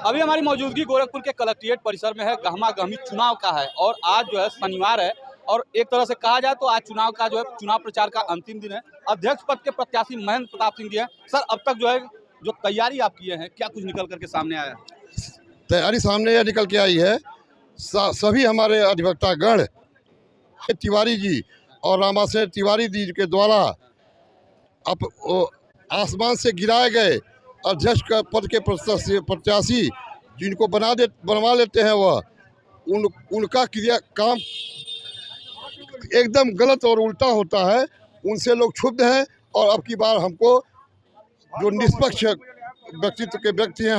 अभी हमारी मौजूदगी गोरखपुर के कलेक्ट्रेट परिसर में है। गहमा गहमी चुनाव का है और आज जो है शनिवार है और एक तरह से कहा जाए तो आज चुनाव का जो है चुनाव प्रचार का अंतिम दिन है। अध्यक्ष पद के प्रत्याशी महेंद्र प्रताप सिंह जी हैं। सर, अब तक जो है जो तैयारी आप किए हैं, क्या कुछ निकल करके सामने आया है? तैयारी सामने यह निकल के आई है। सभी हमारे अधिवक्तागण तिवारी जी और रामाशय तिवारी जी के द्वारा आसमान से गिराए गए अध्यक्ष का पद के प्रत्याशी जिनको बनवा लेते हैं उनका क्रिया काम एकदम गलत और उल्टा होता है। उनसे लोग क्षुब्ध हैं और अब की बार हमको जो निष्पक्ष व्यक्तित्व के व्यक्ति हैं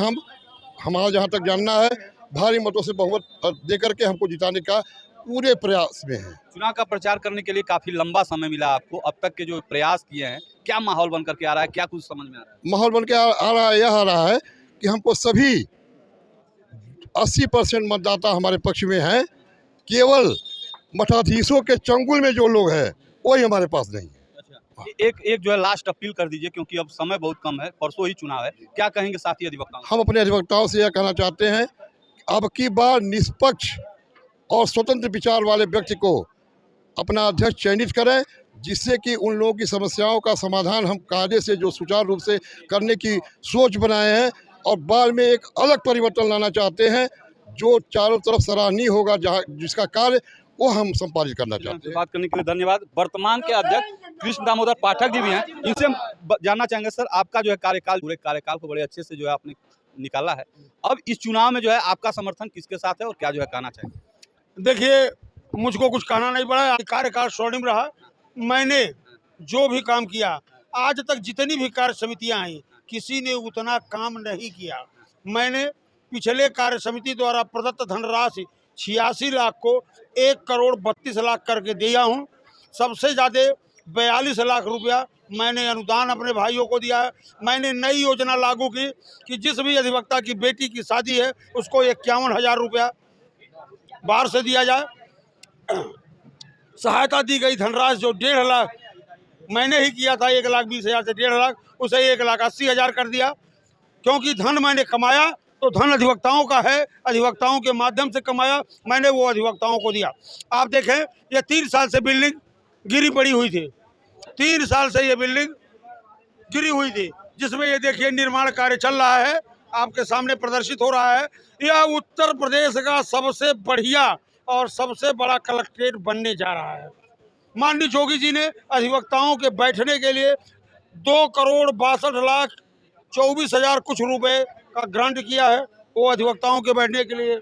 हमारा जहाँ तक जानना है भारी मतों से बहुमत देकर के हमको जिताने का पूरे प्रयास में है। चुनाव का प्रचार करने के लिए काफी लंबा समय मिला आपको। अब तक के जो प्रयास किए हैं, क्या माहौल बन करके आ रहा है, क्या कुछ समझ में आ रहा है? माहौल बन के आ रहा है, यह आ रहा है कि हमको सभी 80% मतदाता हमारे पक्ष में हैं। केवल मठाधीशों के चंगुल में जो लोग हैं वही हमारे पास नहीं है। एक जो है लास्ट अपील कर दीजिए, क्योंकि अब समय बहुत कम है, परसों ही चुनाव है। क्या कहेंगे साथी अधिवक्ताओं? हम अपने अधिवक्ताओं से यह कहना चाहते हैं, अब की बार निष्पक्ष और स्वतंत्र विचार वाले व्यक्ति को अपना अध्यक्ष चयनित करें, जिससे कि उन लोगों की समस्याओं का समाधान हम कायदे से जो सुचारू रूप से करने की सोच बनाए हैं और बाद में एक अलग परिवर्तन लाना चाहते हैं जो चारों तरफ सराहनीय होगा, जिसका कार्य वो हम संपादित करना चाहते हैं। बात करने के लिए धन्यवाद। वर्तमान के अध्यक्ष कृष्ण दामोदर पाठक जी भी हैं, इनसे हम जानना चाहेंगे। सर, आपका जो है कार्यकाल, पूरे कार्यकाल को बड़े अच्छे से जो है आपने निकाला है। अब इस चुनाव में जो है आपका समर्थन किसके साथ है और क्या जो है कहना चाहेंगे? देखिए, मुझको कुछ कहना नहीं पड़ा। कार्यकाल स्वर्णिम रहा। मैंने जो भी काम किया, आज तक जितनी भी कार्य समितियां आई, किसी ने उतना काम नहीं किया। मैंने पिछले कार्य समिति द्वारा प्रदत्त धनराशि 86 लाख को 1,32,00,000 करके दिया हूँ। सबसे ज़्यादा 42 लाख रुपया मैंने अनुदान अपने भाइयों को दिया है। मैंने नई योजना लागू की कि जिस भी अधिवक्ता की बेटी की शादी है उसको 51,000 रुपया बाहर से दिया जाए। सहायता दी गई धनराशि जो 1.5 लाख मैंने ही किया था, 1,20,000 से 1.5 लाख, उसे 1,80,000 कर दिया। क्योंकि धन मैंने कमाया तो धन अधिवक्ताओं का है, अधिवक्ताओं के माध्यम से कमाया, मैंने वो अधिवक्ताओं को दिया। आप देखें, ये 3 साल से बिल्डिंग गिरी पड़ी हुई थी। 3 साल से ये बिल्डिंग गिरी हुई थी, जिसमें ये देखिए निर्माण कार्य चल रहा है, आपके सामने प्रदर्शित हो रहा है। यह उत्तर प्रदेश का सबसे बढ़िया और सबसे बड़ा कलेक्ट्रेट बनने जा रहा है। माननीय जोगी जी ने अधिवक्ताओं के बैठने के लिए 2,62,24,000 कुछ रुपए का ग्रांट किया है। वो अधिवक्ताओं के बैठने के लिए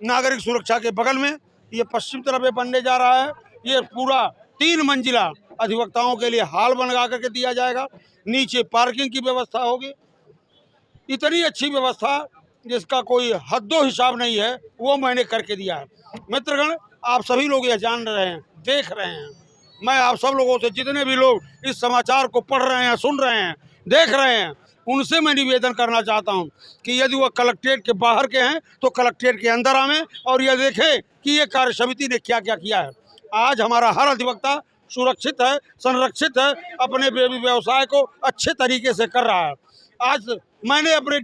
नागरिक सुरक्षा के बगल में ये पश्चिम तरफ ये बनने जा रहा है। ये पूरा 3 मंजिला अधिवक्ताओं के लिए हॉल बनवा करके दिया जाएगा। नीचे पार्किंग की व्यवस्था होगी। इतनी अच्छी व्यवस्था जिसका कोई हद्दो हिसाब नहीं है, वो मैंने करके दिया है। मित्रगण, आप सभी लोग यह जान रहे हैं, देख रहे हैं। मैं आप सब लोगों से, जितने भी लोग इस समाचार को पढ़ रहे हैं, सुन रहे हैं, देख रहे हैं, उनसे मैं निवेदन करना चाहता हूं कि यदि वह कलेक्ट्रेट के बाहर के हैं तो कलेक्ट्रेट के अंदर आवें और यह देखें कि ये कार्य समिति ने क्या क्या किया है। आज हमारा हर अधिवक्ता सुरक्षित है, संरक्षित है, अपने व्यवसाय को अच्छे तरीके से कर रहा है। आज मैंने अपने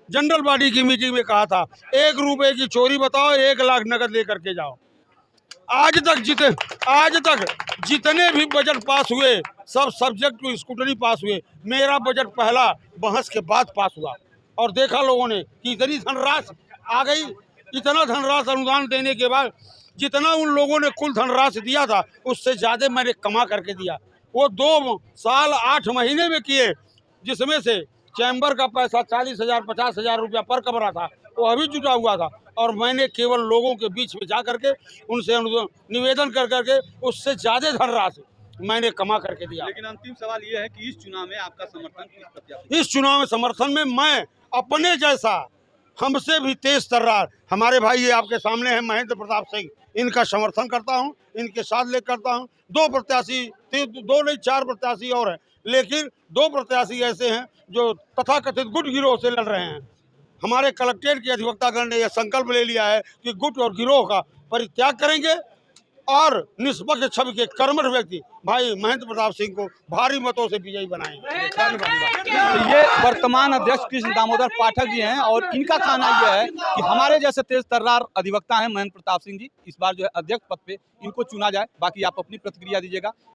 जनरल बॉडी की मीटिंग में कहा था, 1 रुपए की चोरी बताओ, 1 लाख नकद लेकर के जाओ। आज तक जितने भी बजट पास हुए सब सब्जेक्ट टू स्क्रूटनी पास हुए। मेरा बजट पहला बहस के बाद पास हुआ और देखा लोगों ने कि इतनी धनराशि आ गई। इतना धनराशि अनुदान देने के बाद जितना उन लोगों ने कुल धनराशि दिया था उससे ज़्यादा मैंने कमा करके दिया। वो 2 साल 8 महीने में किए, जिसमें से चैम्बर का पैसा 40,000 50,000 रुपया पर कमरा था, वो अभी जुटा हुआ था। और मैंने केवल लोगों के बीच में जा करके उनसे निवेदन कर करके उससे ज़्यादा धनराशि मैंने कमा करके दिया। लेकिन अंतिम सवाल ये है कि इस चुनाव में आपका समर्थन किस प्रत्याशी? इस चुनाव में समर्थन में मैं अपने जैसा, हमसे भी तेज तर्रार हमारे भाई ये आपके सामने हैं महेंद्र प्रताप सिंह, इनका समर्थन करता हूं, इनके साथ ले करता हूं। 2 प्रत्याशी, 2 नहीं 4 प्रत्याशी और हैं, लेकिन 2 प्रत्याशी ऐसे हैं जो तथाकथित गुट गिरोह से लड़ रहे हैं। हमारे कलेक्ट्रेट के अधिवक्तागण ने यह संकल्प ले लिया है कि गुट और गिरोह का परित्याग करेंगे और निष्पक्ष छवि के कर्मठ व्यक्ति भाई महेंद्र प्रताप सिंह को भारी मतों से विजयी बनाएंगे। धन्यवाद। तो ये वर्तमान अध्यक्ष कृष्ण दामोदर पाठक जी हैं और इनका कहना यह है कि हमारे जैसे तेज तर्रार अधिवक्ता हैं महेंद्र प्रताप सिंह जी, इस बार जो है अध्यक्ष पद पे इनको चुना जाए। बाकी आप अपनी प्रतिक्रिया दीजिएगा।